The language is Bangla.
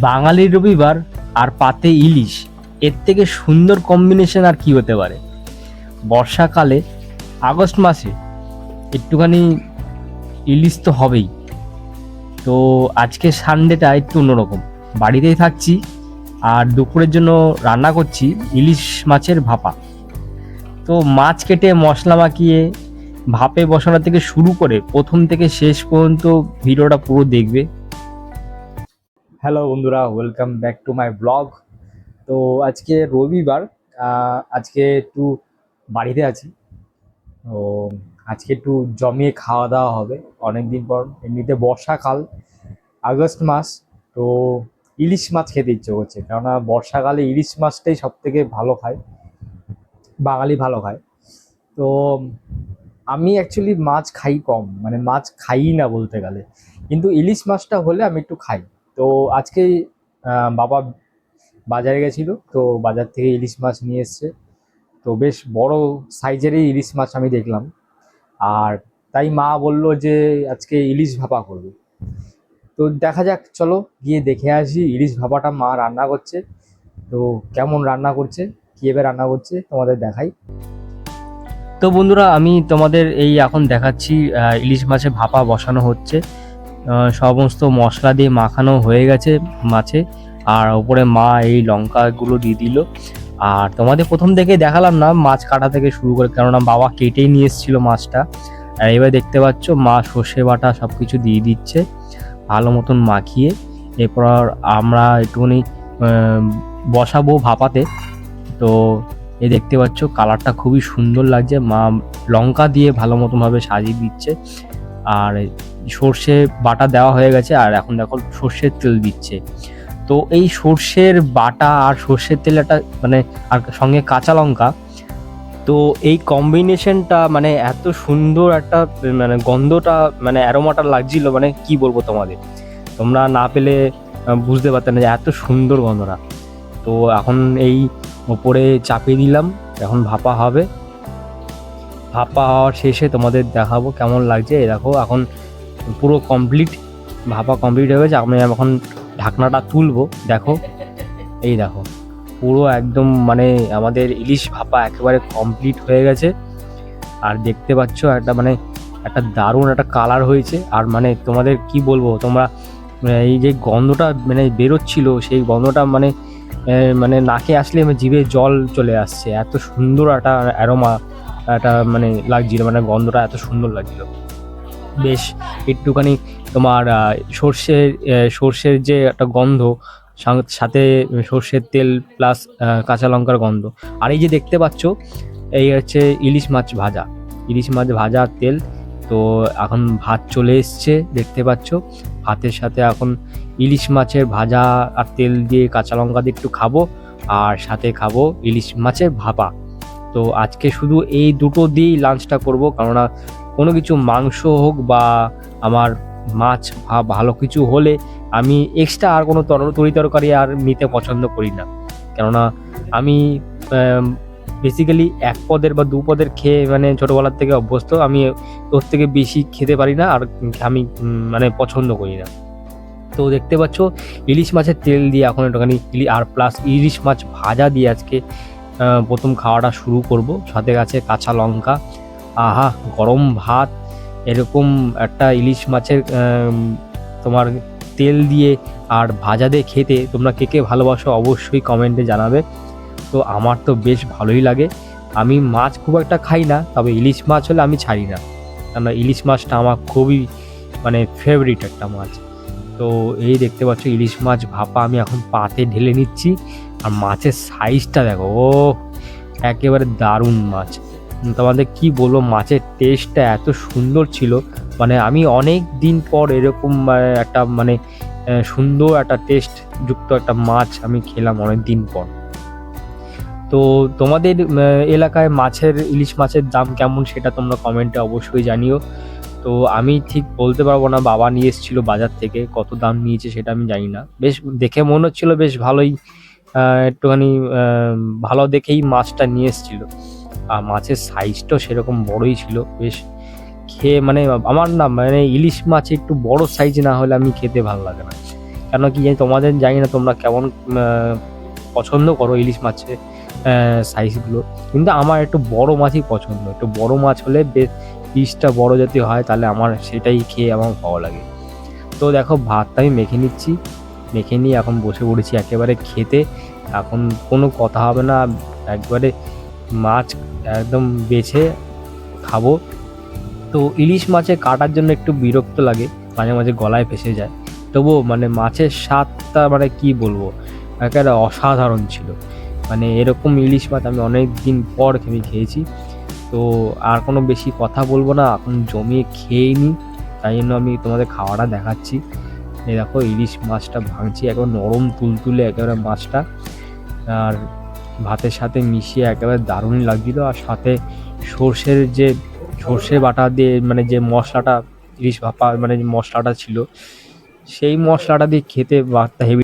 বাঙালির রবিবার আর পাতে ইলিশ, এর থেকে সুন্দর কম্বিনেশন আর কি হতে পারে? বর্ষাকালে আগস্ট মাসে একটুখানি ইলিশ তো হবেই। তো আজকে সানডেটা একটু অন্যরকম, বাড়িতেই থাকছি আর দুপুরের জন্য রান্না করছি ইলিশ মাছের ভাপা। তো মাছ কেটে মশলা মাখিয়ে ভাপে বসানো থেকে শুরু করে প্রথম থেকে শেষ পর্যন্ত ভিডিওটা পুরো দেখবে। হ্যালো বন্ধুরা, welcome back to my blog. তো আজকে রবিবার, আজকে একটু বাড়িতে আছি। তো আজকে একটু জমিয়ে খাওয়া দাওয়া হবে অনেক দিন পর। এমনিতে বর্ষাকাল, আগস্ট মাস, তো ইলিশ মাছ খেতে ইচ্ছে করছে, কেননা বর্ষাকালে ইলিশ মাছটাই সব থেকে ভালো খায়, বাঙালি ভালো খায়। তো আমি অ্যাকচুয়ালি মাছ খাই কম, মানে মাছ খাই না বলতে গেলে, কিন্তু ইলিশ মাছটা হলে আমি একটু খাই। তো আজকে বাবা বাজারে গেছিল, তো বাজার থেকে ইলিশ মাছ নিয়ে এসছে। তো বেশ বড় সাইজেরই ইলিশ মাছ আমি দেখলাম, আর তাই মা বলল যে আজকে ইলিশ ভাপা করবে। তো দেখা যাক, চলো গিয়ে দেখে আসি ইলিশ ভাপাটা মা রান্না করছে। তো কেমন রান্না করছে, কীভাবে রান্না করছে তোমাদের দেখাই। তো বন্ধুরা, আমি তোমাদের এই এখন দেখাচ্ছি ইলিশ মাছে ভাপা বসানো হচ্ছে। সমস্ত মশলা দিয়ে মাখানো হয়ে গেছে মাছে, আর ওপরে মা এই লঙ্কাগুলো দিয়ে দিল। আর তোমাদের প্রথম থেকে দেখালাম না মাছ কাটা থেকে শুরু করে, কেননা বাবা কেটেই নিয়ে এসেছিল মাছটা। আর এবার দেখতে পাচ্ছ মা সর্ষে বাটা সব কিছু দিয়ে দিচ্ছে ভালো মতন মাখিয়ে। এরপর আমরা একটুখানি বসাবো ভাপাতে। তো এই দেখতে পাচ্ছ কালারটা খুবই সুন্দর লাগছে, মা লঙ্কা দিয়ে ভালো মতনভাবে সাজিয়ে দিচ্ছে। আর সর্ষে বাটা দেওয়া হয়ে গেছে, আর এখন দেখো সর্ষের তেল দিচ্ছে। তো এই সর্ষের বাটা আর সর্ষের তেল একটা মানে, আর সঙ্গে কাঁচা লঙ্কা, তো এই কম্বিনেশনটা মানে এত সুন্দর একটা মানে গন্ধটা মানে অ্যারোমাটা লাগছিল, মানে কি বলবো তোমাদের, তোমরা না পেলে বুঝতে পারতে না যে এত সুন্দর গন্ধটা। তো এখন এই ওপরে চাপিয়ে দিলাম, এখন ভাপা হবে। ভাপা হওয়ার শেষে তোমাদের দেখাবো কেমন লাগছে। এই দেখো এখন পুরো কমপ্লিট, ভাপা কমপ্লিট হয়ে গেছে। আমি এখন ঢাকনাটা তুলবো, দেখো এই দেখো পুরো একদম মানে আমাদের ইলিশ ভাপা একেবারে কমপ্লিট হয়ে গেছে। আর দেখতে পাচ্ছ একটা মানে একটা দারুণ একটা কালার হয়েছে। আর মানে তোমাদের কি বলবো, তোমরা এই যে গন্ধটা মানে বেরোচ্ছিল, সেই গন্ধটা মানে মানে নাকে আসলে আমার জিভে জল চলে আসছে, এত সুন্দর একটা অ্যারোমা একটা মানে লাগছিল, মানে গন্ধটা এত সুন্দর লাগছিল। বেশ একটুখানি তোমার সর্ষের যে একটা গন্ধ, সাথে সর্ষের তেল প্লাস কাঁচা লঙ্কার গন্ধ। আর এই যে দেখতে পাচ্ছ এই হচ্ছে ইলিশ মাছ ভাজা, ইলিশ মাছ ভাজা তেল। তো এখন ভাত চলে এসছে দেখতে পাচ্ছ, ভাতের সাথে এখন ইলিশ মাছের ভাজা আর তেল দিয়ে কাঁচা লঙ্কা দিয়ে একটু খাবো, আর সাথে খাবো ইলিশ মাছের ভাপা। তো আজকে শুধু এই দুটো দিয়েই লাঞ্চটা করব, কেননা কোনো কিছু মাংস হোক বা আমার মাছ ভালো কিছু হলে আমি এক্সট্রা আর কোনো তরি তরকারি আর নিতে পছন্দ করি না। কেননা আমি বেসিক্যালি এক পদের বা দু পদের খেয়ে মানে ছোটোবেলার থেকে অভ্যস্ত, আমি ওর থেকে বেশি খেতে পারি না, আর আমি মানে পছন্দ করি না। তো দেখতে পাচ্ছ ইলিশ মাছের তেল দিয়ে এখন একটুখানি আর প্লাস ইলিশ মাছ ভাজা দিয়ে আজকে প্রথম খাওয়াটা শুরু করব। সাথে আছে কাঁচা লঙ্কা, আহা গরম ভাত, এরকম একটা ইলিশ মাছের তোমার তেল দিয়ে আর ভাজা দিয়ে খেতে তোমরা কে কে ভালোবাসো অবশ্যই কমেন্টে জানাবে। তো আমার তো বেশ ভালোই লাগে। আমি মাছ খুব একটা খাই না, তবে ইলিশ মাছ হলে আমি ছাড়ি না, কেননা ইলিশ মাছটা আমার খুবই মানে ফেভারিট একটা মাছ। তো এই দেখতে পাচ্ছ ইলিশ মাছ ভাপা আমি এখন পাতে ঢেলে নিচ্ছি। আর মাছের সাইজটা দেখো, ও একেবারে দারুণ মাছ। তোমাদের কি বলবো, মাছের টেস্টটা এত সুন্দর ছিল, মানে আমি অনেক দিন পর এরকম একটা মানে সুন্দর একটা টেস্ট যুক্ত একটা মাছ আমি খেলাম অনেক দিন পর। তো তোমাদের এলাকায় ইলিশ মাছের দাম কেমন সেটা তোমরা কমেন্টে অবশ্যই জানিও। তো আমি ঠিক বলতে পারবো না, বাবা নিয়ে এসেছিলো বাজার থেকে, কত দাম নিয়েছে সেটা আমি জানি না। বেশ দেখে মনে হচ্ছিলো বেশ ভালোই, একটুখানি ভালো দেখেই মাছটা নিয়ে এসেছিলো। আর মাছের সাইজটাও সেরকম বড়ই ছিল, বেশ খেয়ে মানে আমার না মানে ইলিশ মাছ একটু বড় সাইজ না হলে আমি খেতে ভালো লাগে না, কেন কি জানি, তোমাদের জানি না তোমরা কেমন পছন্দ করো ইলিশ মাছের সাইজগুলো, কিন্তু আমার একটু বড় মাছই পছন্দ। একটু বড় মাছ হলে বেশ পিসটা বড় যদি হয় তাহলে আমার সেটাই খেয়ে আমার ভালো লাগে। তো দেখো ভাতটা আমি মেখে নিচ্ছি, মেখে নিয়ে এখন বসে পড়েছি একেবারে খেতে। এখন কোনো কথা হবে না, একবারে মাছ একদম বেছে খাবো। তো ইলিশ মাছে কাটার জন্য একটু বিরক্ত লাগে, মাঝে মাঝে গলায় ফেসে যায়, তবুও মানে মাছের স্বাদটা মানে কি বলবো, একেবারে অসাধারণ ছিল। মানে এরকম ইলিশ মাছ আমি অনেক দিন পর আমি খেয়েছি। তো আর কোনো বেশি কথা বলবো না, এখন জমিয়ে খেয়েই নিই, তাই জন্য আমি তোমাদের খাওয়াটা দেখাচ্ছি। এই দেখো ইলিশ মাছটা ভাঙছি, একবার নরম তুলতুলে একেবারে মাছটা, আর ভাতের সাথে মিশিয়ে একেবারে দারুণ লাগছিল। আর সাথে সর্ষে বাটা দিয়ে মানে যে মশলাটা, ইলিশ ভাপা মানে যে মশলাটা ছিল, সেই মশলাটা দিয়ে খেতে ভাতটা হেভি